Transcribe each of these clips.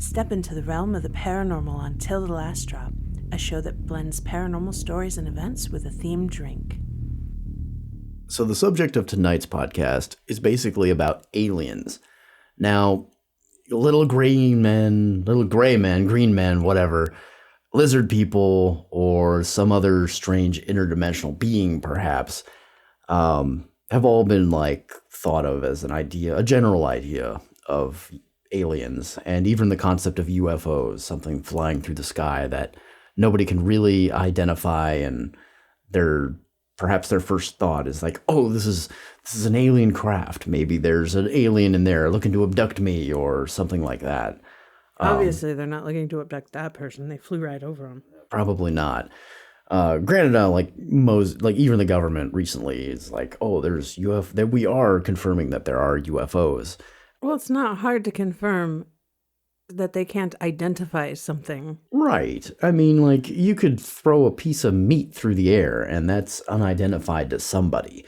Step into the realm of the paranormal on Till The Last Drop, a show that blends paranormal stories and events with a themed drink. So the subject of tonight's podcast is basically about aliens. Now, little gray men, green men, whatever, lizard people, or some other strange interdimensional being, perhaps, have all been thought of as an idea, a general idea of aliens, and even the concept of UFOs, something flying through the sky that nobody can really identify, and perhaps their first thought is oh, this is an alien craft. Maybe there's an alien in there looking to abduct me or something like that. Obviously, they're not looking to abduct that person. They flew right over them. Probably not. Granted, even the government recently is oh, there's UFO. That we are confirming that there are UFOs. Well, it's not hard to confirm that they can't identify something. Right. I mean, you could throw a piece of meat through the air and that's unidentified to somebody.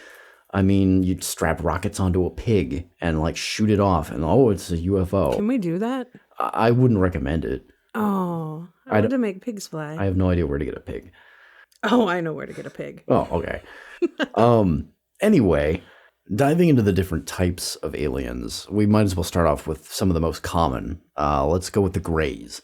I mean, you'd strap rockets onto a pig and shoot it off and it's a UFO. Can we do that? I wouldn't recommend it. Oh, I want to make pigs fly. I have no idea where to get a pig. Oh, I know where to get a pig. Oh, okay. Anyway, diving into the different types of aliens, we might as well start off with some of the most common. Let's go with the grays.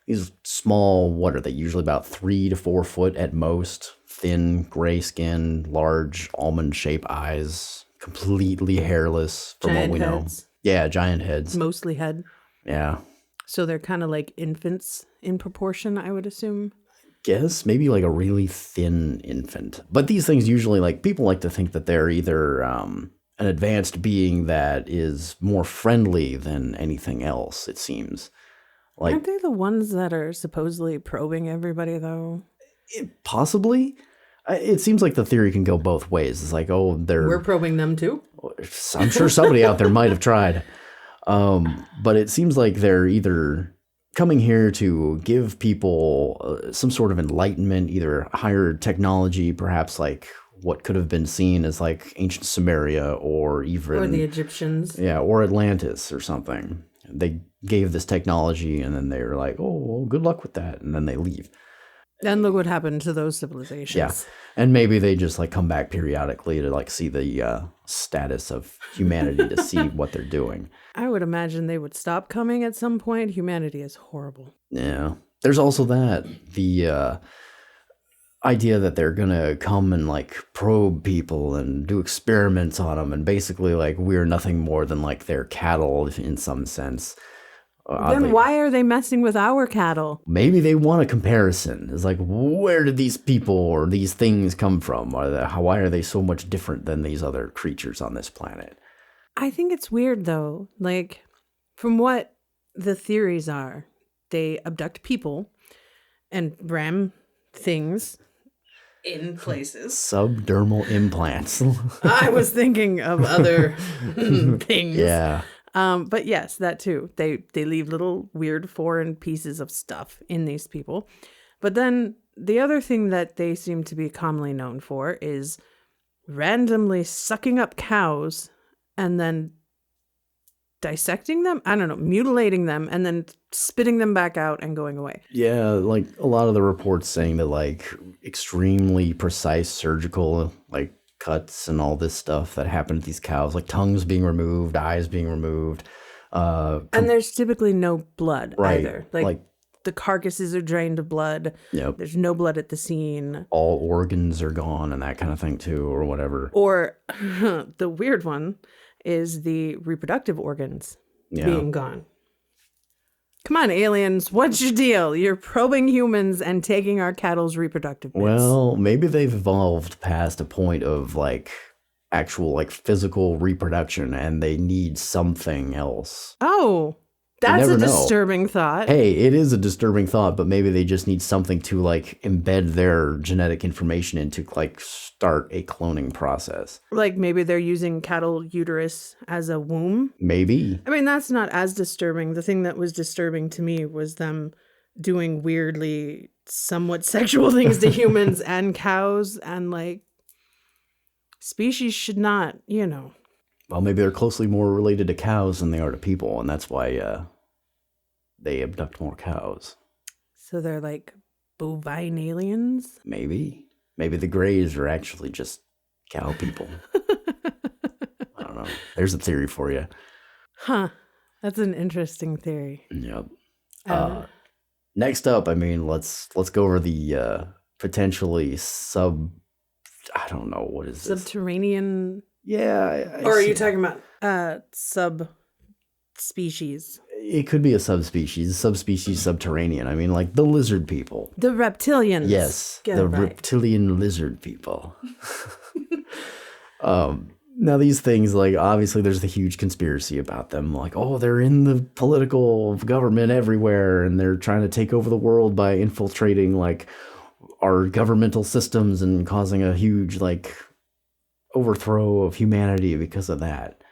These small, what are they? Usually about 3 to 4 foot at most. Thin, gray skin, large almond-shaped eyes, completely hairless from giant what we heads. know. Yeah, giant heads. Mostly head. Yeah. So they're kind of like infants in proportion, I would assume. Guess maybe a really thin infant. But these things usually people like to think that they're either an advanced being that is more friendly than anything else, it seems. Aren't they the ones that are supposedly probing everybody, though? Possibly. It seems like the theory can go both ways. It's we're probing them too? I'm sure somebody out there might have tried. But it seems like they're either coming here to give people some sort of enlightenment, either higher technology, perhaps what could have been seen as ancient Sumeria or even... Or the Egyptians. Yeah, or Atlantis or something. They gave this technology and then they were oh, well, good luck with that. And then they leave. And look what happened to those civilizations. Yeah, and maybe they just come back periodically to see the status of humanity to see what they're doing. I would imagine they would stop coming at some point. Humanity is horrible. Yeah, there's also the idea that they're gonna come and probe people and do experiments on them, and basically we're nothing more than their cattle in some sense. Then why are they messing with our cattle? Maybe they want a comparison. It's where did these people or these things come from? Why are they so much different than these other creatures on this planet? I think it's weird, though. From what the theories are, they abduct people and ram things in places. Subdermal implants. I was thinking of other things. Yeah. But yes, that too. They leave little weird foreign pieces of stuff in these people. But then the other thing that they seem to be commonly known for is randomly sucking up cows and then dissecting them. I don't know, mutilating them and then spitting them back out and going away. Yeah, a lot of the reports saying that extremely precise surgical cuts and all this stuff that happened to these cows, tongues being removed, eyes being removed. And there's typically no blood right, either. The carcasses are drained of blood. Yep. There's no blood at the scene. All organs are gone and that kind of thing too, or whatever. Or the weird one is the reproductive organs being gone. Come on, aliens, what's your deal? You're probing humans and taking our cattle's reproductive bits. Well, maybe they've evolved past a point of actual physical reproduction and they need something else. Oh, that's a disturbing thought. Hey, it is a disturbing thought, but maybe they just need something to embed their genetic information into start a cloning process. Maybe they're using cattle uterus as a womb. Maybe. I mean, that's not as disturbing. The thing that was disturbing to me was them doing weirdly somewhat sexual things to humans and cows, and species should not, Well, maybe they're closely more related to cows than they are to people, and that's why they abduct more cows. So they're like bovine aliens? Maybe the Greys are actually just cow people. I don't know. There's a theory for you. Huh. That's an interesting theory. Yep. Next up, I mean, let's go over the potentially I don't know, what is this? Subterranean. Yeah. Or are you talking about subspecies? It could be a subspecies subterranean. I mean, like the lizard people. The reptilians. Yes, Get the it right. reptilian lizard people. Now these things, like, obviously there's the huge conspiracy about them. Like, oh, they're in the political government everywhere, and they're trying to take over the world by infiltrating, like, our governmental systems and causing a huge, like, overthrow of humanity because of that.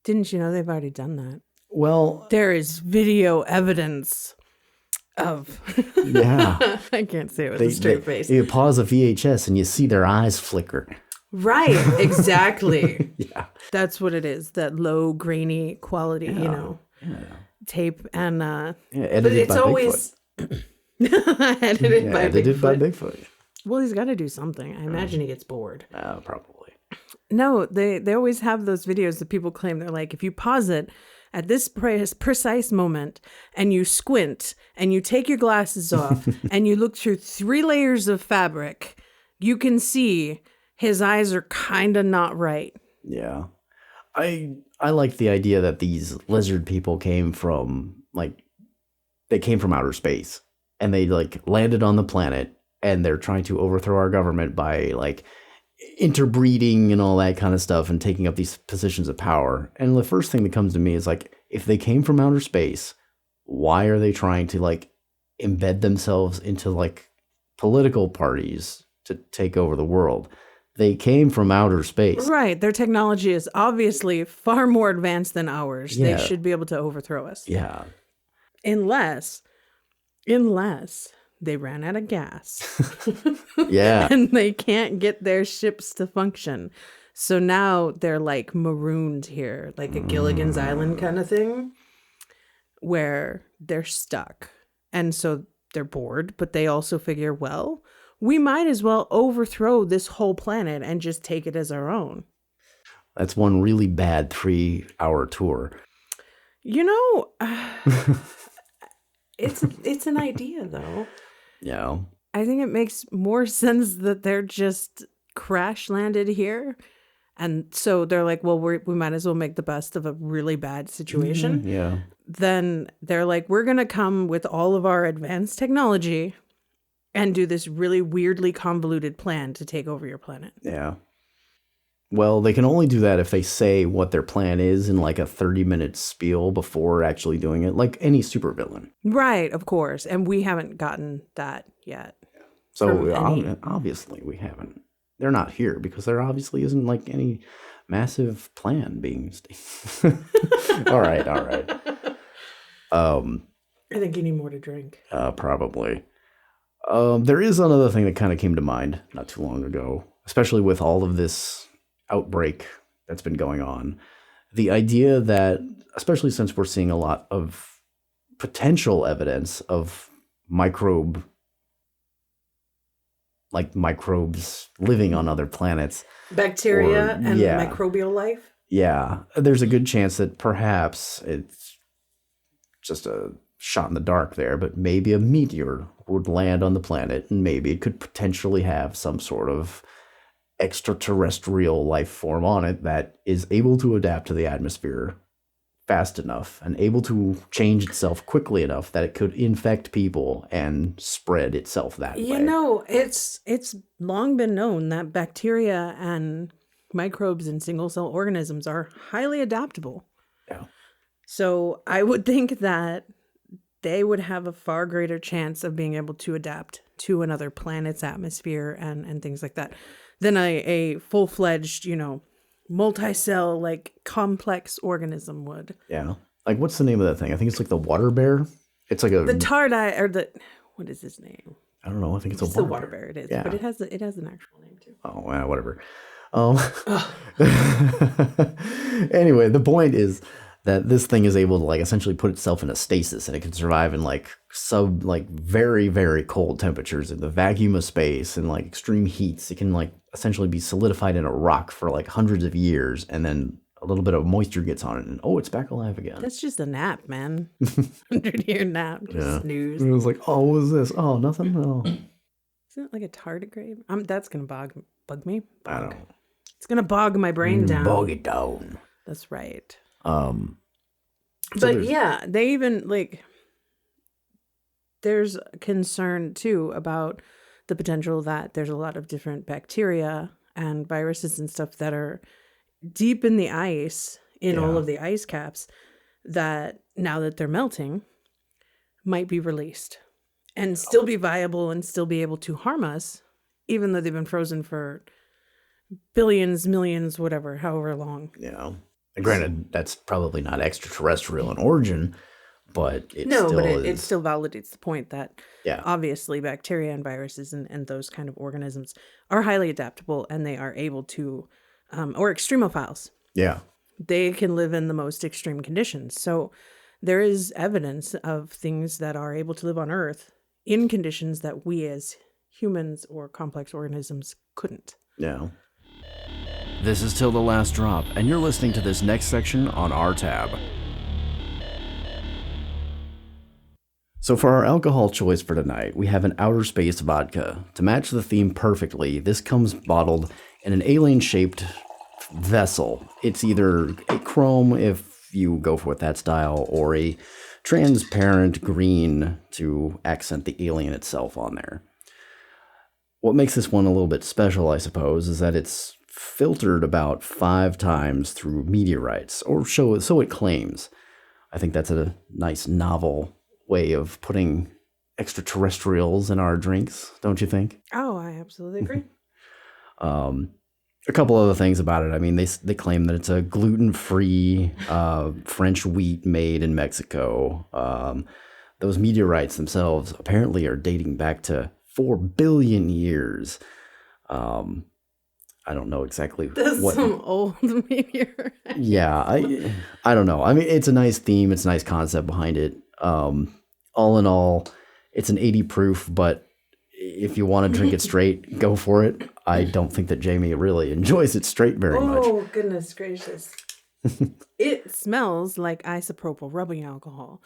Didn't you know they've already done that? Well, there is video evidence of. Yeah. I can't say it with a straight face. You pause a VHS and you see their eyes flicker. Right, exactly. Yeah. That's what it is, that low, grainy quality, tape. And edited but it's by always edited by Bigfoot. Well, he's got to do something. I imagine he gets bored. Probably. No, they always have those videos that people claim. They're like, if you pause it at this precise moment and you squint and you take your glasses off and you look through 3 layers of fabric, you can see his eyes are kind of not right. Yeah. I like the idea that these lizard people came from, like, they came from outer space and they, like, landed on the planet and they're trying to overthrow our government by, like, interbreeding and all that kind of stuff and taking up these positions of power. And the first thing that comes to me is, like, if they came from outer space, why are they trying to, like, embed themselves into, like, political parties to take over the world? They came from outer space. Right. Their technology is obviously far more advanced than ours. Yeah. They should be able to overthrow us. Yeah. Unless they ran out of gas. Yeah. And they can't get their ships to function. So now they're like marooned here, like a Gilligan's Island kind of thing, where they're stuck. And so they're bored, but they also figure, well, we might as well overthrow this whole planet and just take it as our own. That's one really bad 3-hour tour. You know, it's an idea, though. Yeah. I think it makes more sense that they're just crash landed here. And so they're like, well, we might as well make the best of a really bad situation. Yeah. Then they're like, we're going to come with all of our advanced technology and do this really weirdly convoluted plan to take over your planet. Yeah. Well, they can only do that if they say what their plan is in like a 30-minute spiel before actually doing it, like any supervillain. Right, of course. And we haven't gotten that yet. So obviously we haven't. They're not here because there obviously isn't like any massive plan being all right. I think you need more to drink. Probably. There is another thing that kind of came to mind not too long ago, especially with all of this outbreak that's been going on. The idea that, especially since we're seeing a lot of potential evidence of microbes living on other planets. Bacteria and microbial life? Yeah. There's a good chance that perhaps it's just a shot in the dark there, but maybe a meteor would land on the planet and maybe it could potentially have some sort of extraterrestrial life form on it that is able to adapt to the atmosphere fast enough and able to change itself quickly enough that it could infect people and spread itself that way. You know, it's long been known that bacteria and microbes and single-cell organisms are highly adaptable. Yeah. So I would think that they would have a far greater chance of being able to adapt to another planet's atmosphere and things like that than a full-fledged, multi-cell, like, complex organism would. Yeah. Like, what's the name of that thing? I think it's like the water bear. It's like the tardite, or what is his name? I don't know. I think it's a water bear. It is, yeah. But it has an actual name too. Oh, well, whatever. Anyway, the point is that this thing is able to like essentially put itself in a stasis, and it can survive in like very, very cold temperatures in the vacuum of space and like extreme heats. It can like essentially be solidified in a rock for like hundreds of years, and then a little bit of moisture gets on it, and it's back alive again. That's just a nap, man. 100-year nap. Just snooze. It was like, what was this? Oh, nothing. Oh. Isn't it like a tardigrade? That's gonna bug me. I don't know. It's gonna bog my brain down. Bog it down. That's right. But yeah, they even like. There's concern too about the potential that there's a lot of different bacteria and viruses and stuff that are deep in the ice, in all of the ice caps, that now that they're melting, might be released and still be viable and still be able to harm us, even though they've been frozen for billions, millions, whatever, however long. Yeah. And granted, that's probably not extraterrestrial in origin, but it still validates the point that obviously bacteria and viruses and those kind of organisms are highly adaptable, and they are able to, or extremophiles. Yeah. They can live in the most extreme conditions. So there is evidence of things that are able to live on Earth in conditions that we as humans or complex organisms couldn't. Yeah. This is Till the Last Drop, and you're listening to this next section on our tab. So for our alcohol choice for tonight, we have an outer space vodka. To match the theme perfectly, this comes bottled in an alien-shaped vessel. It's either a chrome, if you go for that style, or a transparent green to accent the alien itself on there. What makes this one a little bit special, I suppose, is that it's filtered about 5 times through meteorites, or so it claims. I think that's a nice novel way of putting extraterrestrials in our drinks, don't you think? Oh, I absolutely agree. A couple other things about it. I mean, they claim that it's a gluten-free French wheat made in Mexico. Those meteorites themselves apparently are dating back to 4 billion years. I don't know exactly That's some old meteorite. Yeah, I don't know. I mean, it's a nice theme. It's a nice concept behind it. All in all, it's an 80 proof, but if you want to drink it straight, go for it. I don't think that Jamie really enjoys it straight very much. Oh, goodness gracious. It smells like isopropyl rubbing alcohol.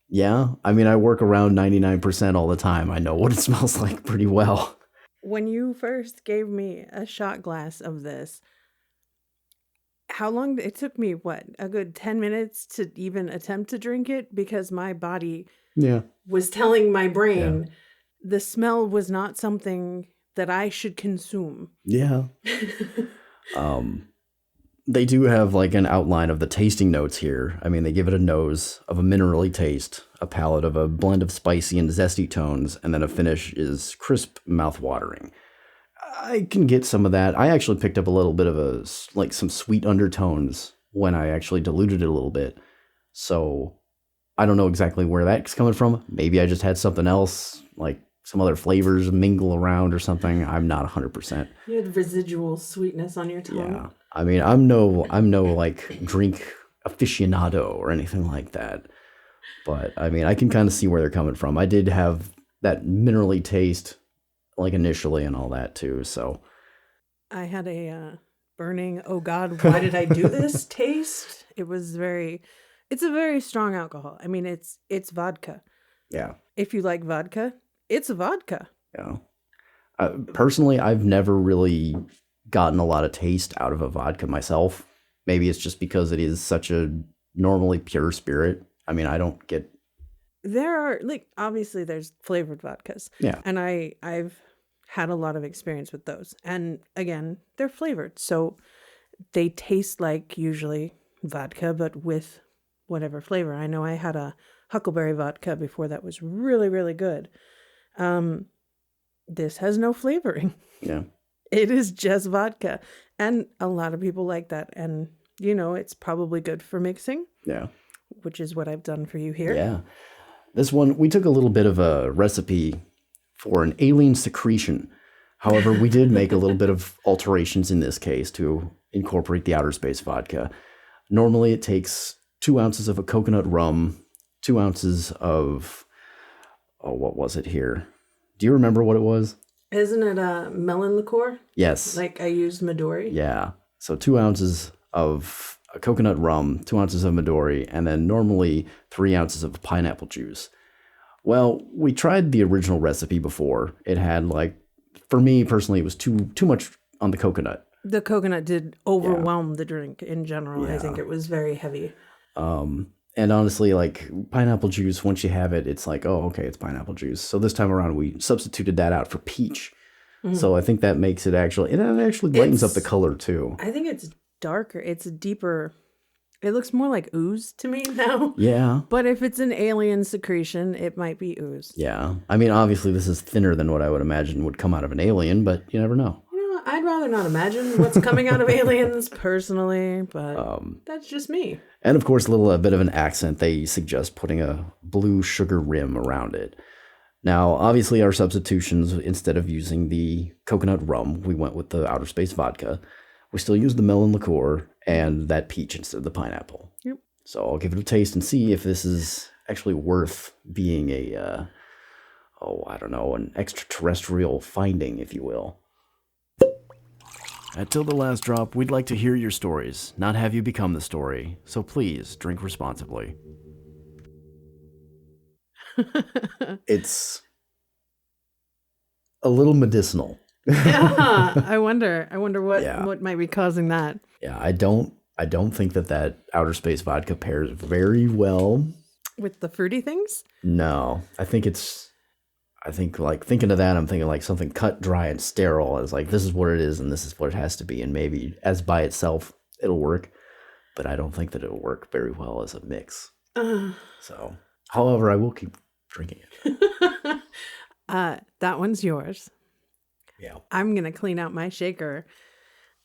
Yeah, I mean, I work around 99% all the time. I know what it smells like pretty well. When you first gave me a shot glass of this, how long? It took me, a good 10 minutes to even attempt to drink it, because my body was telling my brain the smell was not something that I should consume. Yeah. They do have like an outline of the tasting notes here. I mean, they give it a nose of a minerally taste, a palate of a blend of spicy and zesty tones, and then a finish is crisp, mouth-watering. I can get some of that. I actually picked up a little bit of some sweet undertones when I actually diluted it a little bit. So I don't know exactly where that's coming from. Maybe I just had something else, like some other flavors mingle around or something. I'm not 100%. You had residual sweetness on your tongue. Yeah. I mean, I'm no like drink aficionado or anything like that. But I mean, I can kind of see where they're coming from. I did have that minerally taste like initially and all that too. So I had a burning, oh God, why did I do this taste? It's a very strong alcohol. I mean, it's vodka. Yeah. If you like vodka, it's a vodka. Yeah. Personally, I've never really gotten a lot of taste out of a vodka myself. Maybe it's just because it is such a normally pure spirit. I mean, I don't get... There are, obviously there's flavored vodkas. Yeah. And I've had a lot of experience with those. And again, they're flavored. So they taste like usually vodka, but with whatever flavor. I know I had a huckleberry vodka before that was really, really good. This has no flavoring. Yeah. It is just vodka. And a lot of people like that. And, it's probably good for mixing. Yeah. Which is what I've done for you here. Yeah. This one, we took a little bit of a recipe for an Alien Secretion. However, we did make a little bit of alterations in this case to incorporate the outer space vodka. Normally it takes 2 ounces of a coconut rum, 2 ounces of, what was it here? Do you remember what it was? Isn't it a melon liqueur? Yes. Like I used Midori? Yeah. So 2 ounces of a coconut rum, 2 ounces of Midori, and then normally 3 ounces of pineapple juice. Well, we tried the original recipe before. It had for me personally, it was too much on the coconut. The coconut did overwhelm the drink in general. Yeah. I think it was very heavy. And honestly, pineapple juice, once you have it, it's like, oh, okay, it's pineapple juice. So this time around, we substituted that out for peach. So I think that makes it actually, and it actually lightens up the color too. I think it's darker. It's deeper. It looks more like ooze to me now. Yeah. But if it's an alien secretion, it might be ooze. Yeah. I mean, obviously, this is thinner than what I would imagine would come out of an alien, but you never know. I'd rather not imagine what's coming out of aliens personally, but that's just me. And of course, a bit of an accent. They suggest putting a blue sugar rim around it. Now, obviously, our substitutions, instead of using the coconut rum, we went with the outer space vodka. We still used the melon liqueur and that peach instead of the pineapple. Yep. So I'll give it a taste and see if this is actually worth being an extraterrestrial finding, if you will. At Till the Last Drop, we'd like to hear your stories, not have you become the story. So please drink responsibly. It's a little medicinal. Yeah, I wonder what might be causing that. Yeah, I don't think that outer space vodka pairs very well With the fruity things? No, I think thinking of that, I'm thinking something cut, dry, and sterile. It's this is what it is, and this is what it has to be, and maybe as by itself it'll work, but I don't think that it'll work very well as a mix. So, however, I will keep drinking it. That one's yours. Yeah. I'm gonna clean out my shaker,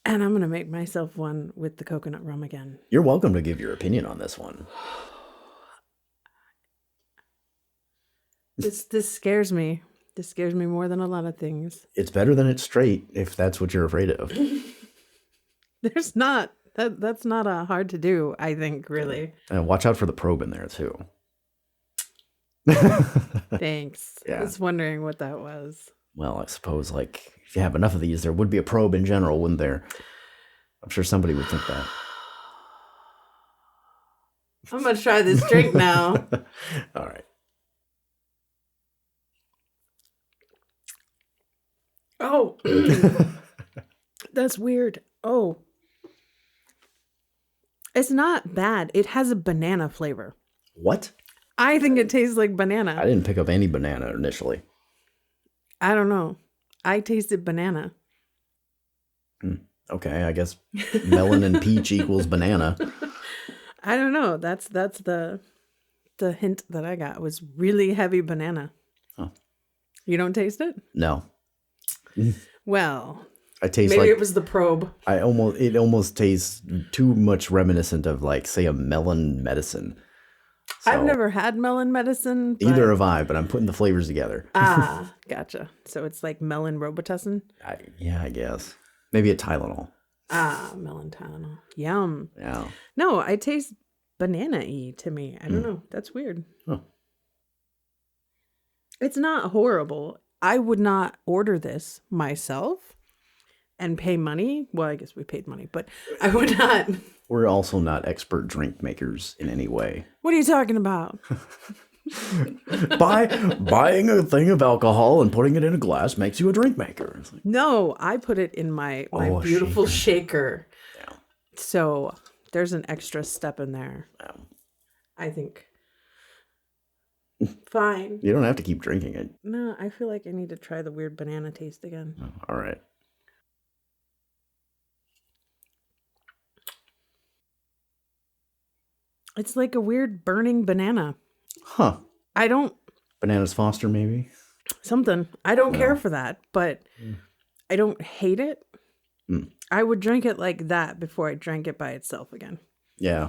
and I'm gonna make myself one with the coconut rum again. You're welcome to give your opinion on this one. This scares me. This scares me more than a lot of things. It's better than it's straight, if that's what you're afraid of. There's not. That's not hard to do, I think, really. And watch out for the probe in there, too. Thanks. Yeah. I was wondering what that was. Well, I suppose, if you have enough of these, there would be a probe in general, wouldn't there? I'm sure somebody would think that. I'm going to try this drink now. All right. Oh, that's weird. Oh, it's not bad. It has a banana flavor. What? I think it tastes like banana. I didn't pick up any banana initially. I don't know. I tasted banana. Okay, I guess melon and peach equals banana. I don't know. That's the hint that I got was really heavy banana. Oh. You don't taste it? No. Well, I taste maybe it was the probe. It almost tastes too much reminiscent of say a melon medicine. So, I've never had melon medicine. Either have I, but I'm putting the flavors together. Gotcha. So it's like melon Robitussin? I guess. Maybe a Tylenol. Melon Tylenol. Yum. Yeah. No, I taste banana-y to me. I don't know. That's weird. Huh. It's not horrible. I would not order this myself and pay money. Well, I guess we paid money, but I would not. We're also not expert drink makers in any way. What are you talking about? Buying a thing of alcohol and putting it in a glass makes you a drink maker. No, I put it in my beautiful shaker. Yeah. So there's an extra step in there. Yeah. I think. Fine. You don't have to keep drinking it. No, I feel like I need to try the weird banana taste again. Oh, all right. It's like a weird burning banana. Huh. Bananas Foster, maybe? Something. I don't care for that, but I don't hate it. I would drink it like that before I drank it by itself again. Yeah.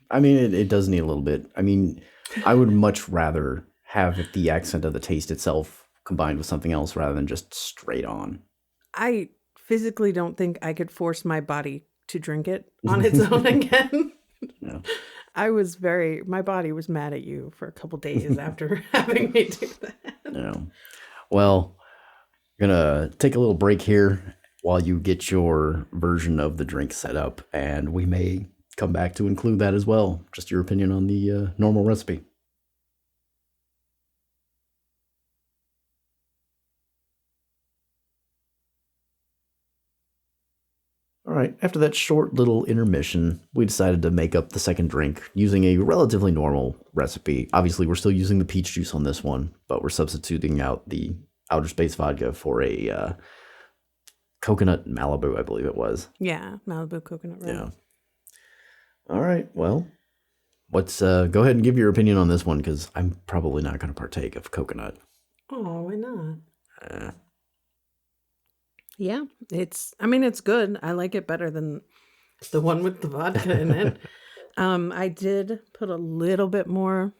I mean, it does need a little bit. I mean, I would much rather have the accent of the taste itself combined with something else rather than just straight on. I physically don't think I could force my body to drink it on its own again. Yeah. My body was mad at you for a couple days after having me do that. Yeah. Well, gonna take a little break here while you get your version of the drink set up, and we may come back to include that as well. Just your opinion on the normal recipe. All right, after that short little intermission, we decided to make up the second drink using a relatively normal recipe. Obviously, we're still using the peach juice on this one, but we're substituting out the outer space vodka for a coconut Malibu, I believe it was. Yeah, Malibu coconut rum. Yeah. All right, well, let's go ahead and give your opinion on this one, because I'm probably not going to partake of coconut. Oh, why not? Uh, Yeah, it's good. I like it better than the one with the vodka in it. I did put a little bit more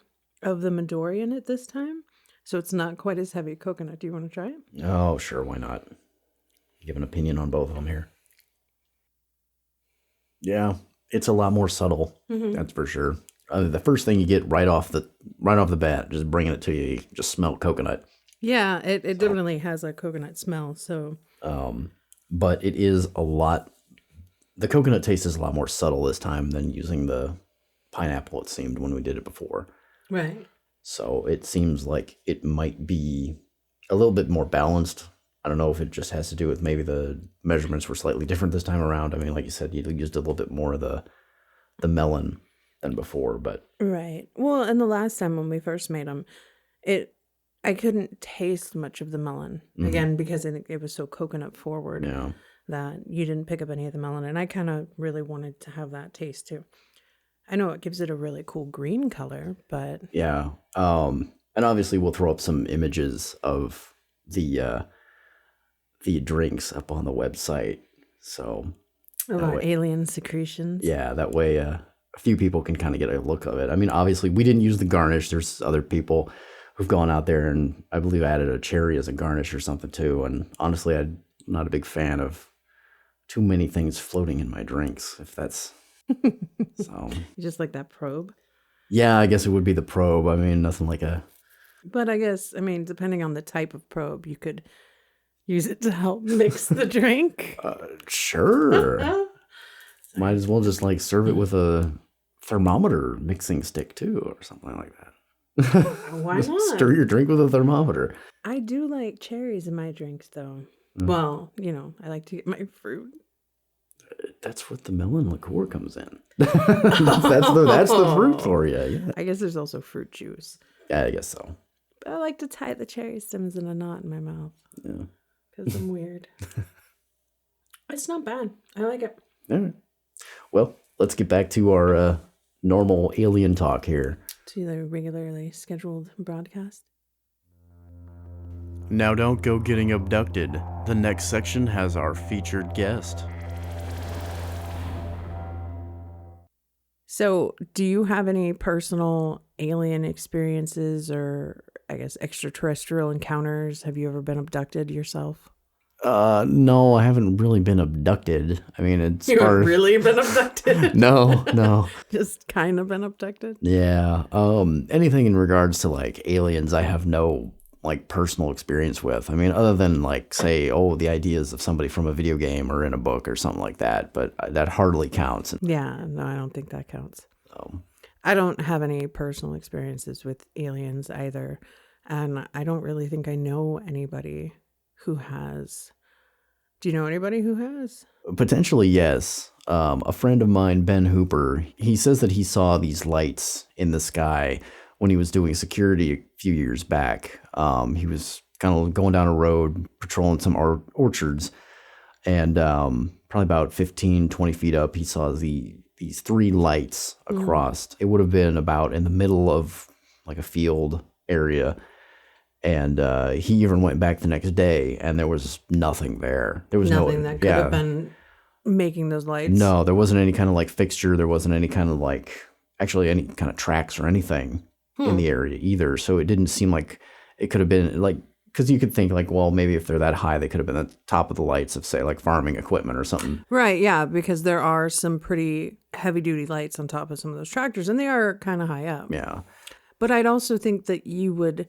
of the Midori in it this time, so it's not quite as heavy coconut. Do you want to try it? oh, sure, why not? Give an opinion on both of them here. Yeah, it's a lot more subtle. That's for sure. The first thing you get right off the bat, just bringing it to you, you just smell coconut. Yeah, it definitely has a coconut smell. So, But it is a lot. The coconut taste is a lot more subtle this time than using the pineapple. It seemed when we did it before. right. So it seems like it might be a little bit more balanced. I don't know if it just has to do with maybe the measurements were slightly different this time around. I mean, like you said, you used a little bit more of the melon than before, but Right. Well, and the last time when we first made them, I couldn't taste much of the melon again because I think it was so coconut forward yeah. that you didn't pick up any of the melon, and I kind of really wanted to have that taste too. I know it gives it a really cool green color, but Yeah. And obviously we'll throw up some images of the drinks up on the website. So about alien secretions. yeah, that way a few people can kind of get a look of it. I mean, obviously we didn't use the garnish. There's other people who've gone out there and I believe added a cherry as a garnish or something too. And honestly, I'm not a big fan of too many things floating in my drinks, if that's so. You just like that probe. Yeah, I guess it would be the probe. I mean, nothing like a. But I guess, depending on the type of probe, you could use it to help mix the drink. Sure. Might as well just like serve it with a thermometer mixing stick too, or something like that. Why not? Stir your drink with a thermometer. I do like cherries in my drinks, though. Well, I like to get my fruit. That's what the melon liqueur comes in. that's the fruit for you. Yeah. I guess there's also fruit juice. Yeah, I guess so. But I like to tie the cherry stems in a knot in my mouth. Yeah. Because I'm weird. It's not bad. I like it. All right. Well, let's get back to our normal alien talk here. To the regularly scheduled broadcast. Now don't go getting abducted. The next section has our featured guest. So, do you have any personal alien experiences or, I guess, extraterrestrial encounters? Have you ever been abducted yourself? No, I haven't really been abducted. I mean, it's You haven't really been abducted? No. Just kind of been abducted? Yeah. Anything in regards to like aliens, I have no like personal experience with. I mean, other than like say, the ideas of somebody from a video game or in a book or something like that, but that hardly counts. Yeah, no, I don't think that counts. I don't have any personal experiences with aliens either, and I don't really think I know anybody who has. Do you know anybody who has? Potentially, yes. A friend of mine, Ben Hooper, he says that he saw these lights in the sky when he was doing security a few years back. He was kind of going down a road, patrolling some orchards, and probably about 15, 20 feet up, he saw these three lights across. It would have been about in the middle of like a field area. And he even went back the next day, and there was nothing there. There was nothing that could have been making those lights. No, there wasn't any kind of like fixture. There wasn't any kind of like actually any kind of tracks or anything in the area either. So it didn't seem like it could have been like because you could think like, well, maybe if they're that high, they could have been at the top of the lights of, say, like farming equipment or something. Right, yeah, because there are some pretty heavy-duty lights on top of some of those tractors, and they are kind of high up. Yeah. But I'd also think that you would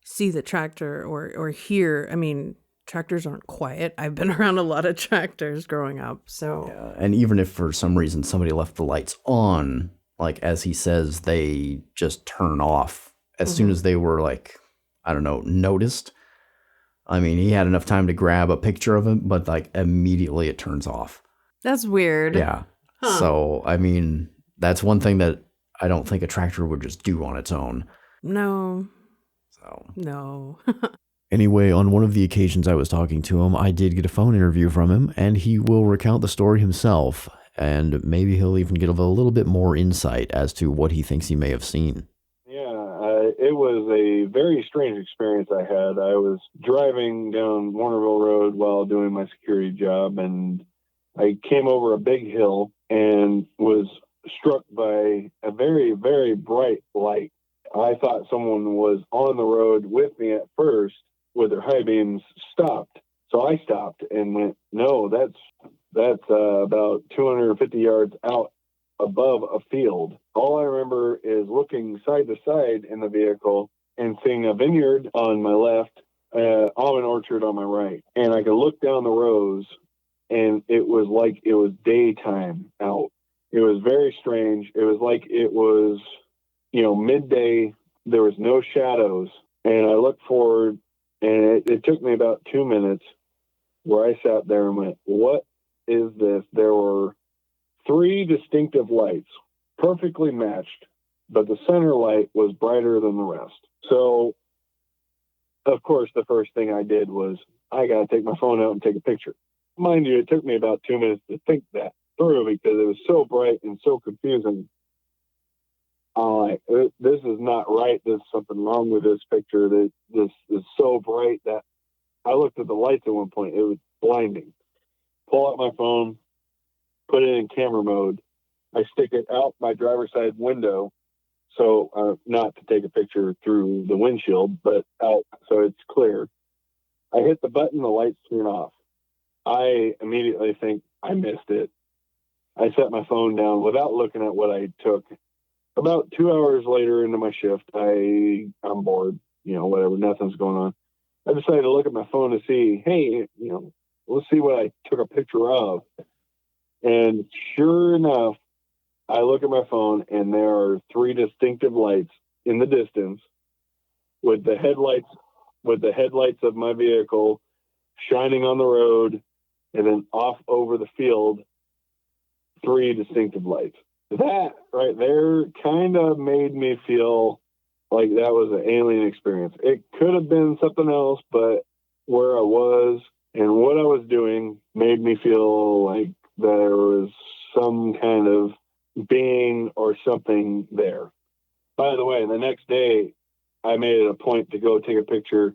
see the tractor or hear, I mean, tractors aren't quiet. I've been around a lot of tractors growing up, so. Yeah. And even if for some reason somebody left the lights on, like as he says, they just turn off as soon as they were like, I don't know, noticed. I mean, he had enough time to grab a picture of him, but like immediately it turns off. That's weird. Yeah. Huh. So, I mean, that's one thing that I don't think a tractor would just do on its own. No. So. No. Anyway, on one of the occasions I was talking to him, I did get a phone interview from him, and he will recount the story himself, and maybe he'll even get a little bit more insight as to what he thinks he may have seen. Yeah, it was a very strange experience I had. I was driving down Warnerville Road while doing my security job, and I came over a big hill and was struck by a very, very bright light. I thought someone was on the road with me at first with their high beams stopped. So I stopped and went, no, that's about 250 yards out above a field. All I remember is looking side to side in the vehicle and seeing a vineyard on my left, almond orchard on my right. And I could look down the rows, and it was like it was daytime out. It was very strange. It was like it was, midday. There was no shadows. And I looked forward, and it took me about 2 minutes where I sat there and went, what is this? There were 3 distinctive lights, perfectly matched, but the center light was brighter than the rest. So, of course, the first thing I did was I got to take my phone out and take a picture. Mind you, it took me about 2 minutes to think that through because it was so bright and so confusing. I'm like, this is not right. There's something wrong with this picture. This is so bright that I looked at the lights at one point. It was blinding. Pull out my phone, put it in camera mode. I stick it out my driver's side window, so not to take a picture through the windshield, but out so it's clear. I hit the button, the lights turn off. I immediately think I missed it. I set my phone down without looking at what I took. About 2 hours later into my shift, I'm bored, whatever, nothing's going on. I decided to look at my phone to see, hey, let's see what I took a picture of. And sure enough, I look at my phone and there are 3 distinctive lights in the distance with the headlights of my vehicle shining on the road and then off over the field, 3 distinctive lights. That right there kind of made me feel like that was an alien experience. It could have been something else, but where I was and what I was doing made me feel like there was some kind of being or something there. By the way, the next day, I made it a point to go take a picture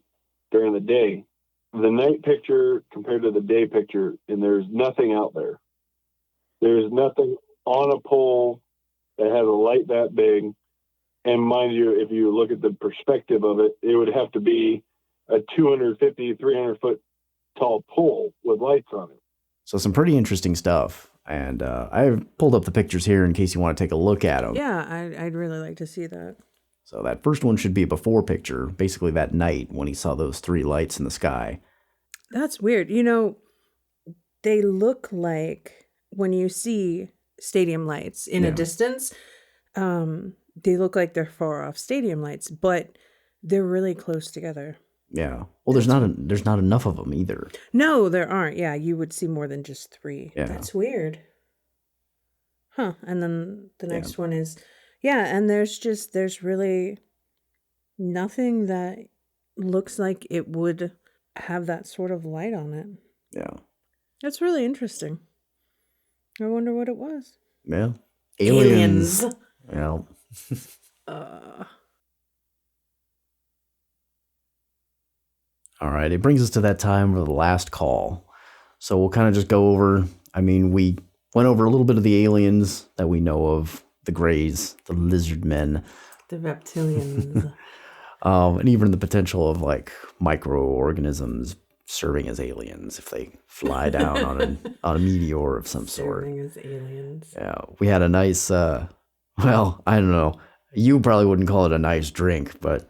during the day. The night picture compared to the day picture, and there's nothing out there. There's nothing on a pole that has a light that big. And mind you, if you look at the perspective of it, it would have to be a 250, 300 foot tall pole with lights on it. So some pretty interesting stuff. And I've pulled up the pictures here in case you want to take a look at them. Yeah, I'd really like to see that. So that first one should be a before picture, basically that night when he saw those 3 lights in the sky. That's weird. They look like when you see stadium lights in a distance, they look like they're far off stadium lights, but they're really close together. Yeah. Well, there's not enough of them either. No, there aren't. Yeah, you would see more than just 3. Yeah. That's weird. Huh. And then the next one is, and there's really nothing that looks like it would have that sort of light on it. Yeah. That's really interesting. I wonder what it was. Yeah. Aliens. Yeah. All right. It brings us to that time of the last call. So we'll kind of just go over, we went over a little bit of the aliens that we know of, the Greys, the lizard men. The reptilians. And even the potential of like microorganisms serving as aliens if they fly down on a meteor of some sort. Serving as aliens. Yeah, we had a nice, well, I don't know. You probably wouldn't call it a nice drink, but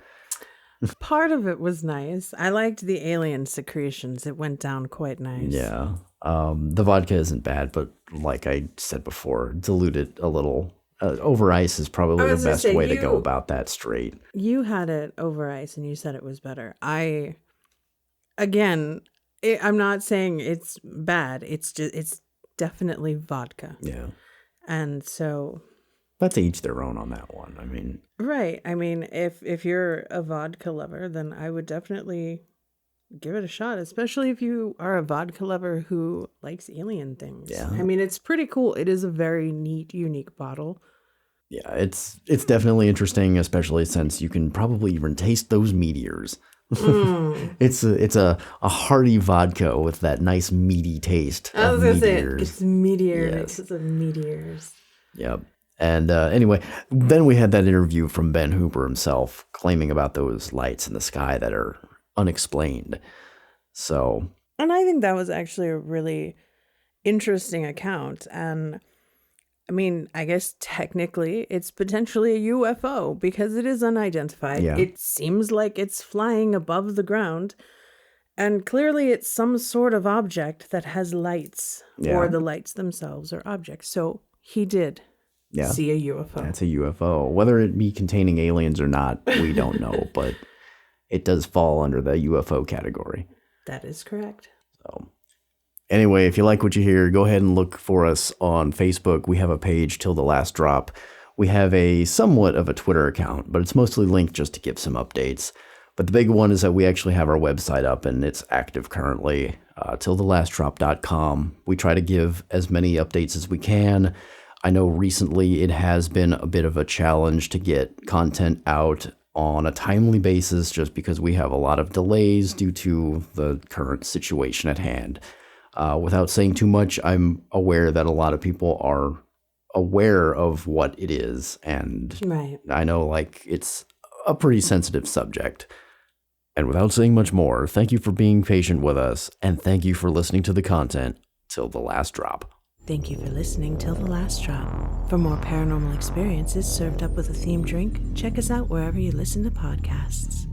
Part of it was nice. I liked the alien secretions. It went down quite nice. yeah. The vodka isn't bad, but like I said before, dilute it a little. Over ice is probably the best way to go about that straight. You had it over ice and you said it was better. I'm not saying it's bad. It's definitely vodka. Yeah. And so Let's each their own on that one. I mean, right. I mean, if you're a vodka lover, then I would definitely give it a shot, especially if you are a vodka lover who likes alien things. Yeah. I mean, it's pretty cool. It is a very neat, unique bottle. yeah, it's definitely interesting, especially since you can probably even taste those meteors. It's a hearty vodka with that nice meaty taste. I was of gonna say meteors. it's meteors. Yes. It's meteors. Yep. And anyway, then we had that interview from Ben Hooper himself claiming about those lights in the sky that are unexplained. So, And I think that was actually a really interesting account. And I mean, I guess technically it's potentially a UFO because it is unidentified. Yeah. It seems like it's flying above the ground. And clearly it's some sort of object that has lights, Yeah. or the lights themselves are objects. So he did yeah, see a UFO. that's a UFO. Whether it be containing aliens or not, we don't know, but it does fall under the UFO category. That is correct. So, anyway, if you like what you hear, go ahead and look for us on Facebook. We have a page, Till The Last Drop. We have a somewhat of a Twitter account, but it's mostly linked just to give some updates. But the big one is that we actually have our website up, and it's active currently, tillthelastdrop.com. We try to give as many updates as we can. I know recently it has been a bit of a challenge to get content out on a timely basis just because we have a lot of delays due to the current situation at hand. Without saying too much, I'm aware that a lot of people are aware of what it is, and Right. I know like it's a pretty sensitive subject. And without saying much more, thank you for being patient with us, and thank you for listening to the content till the last drop. Thank you for listening till the last drop. For more paranormal experiences served up with a themed drink, check us out wherever you listen to podcasts.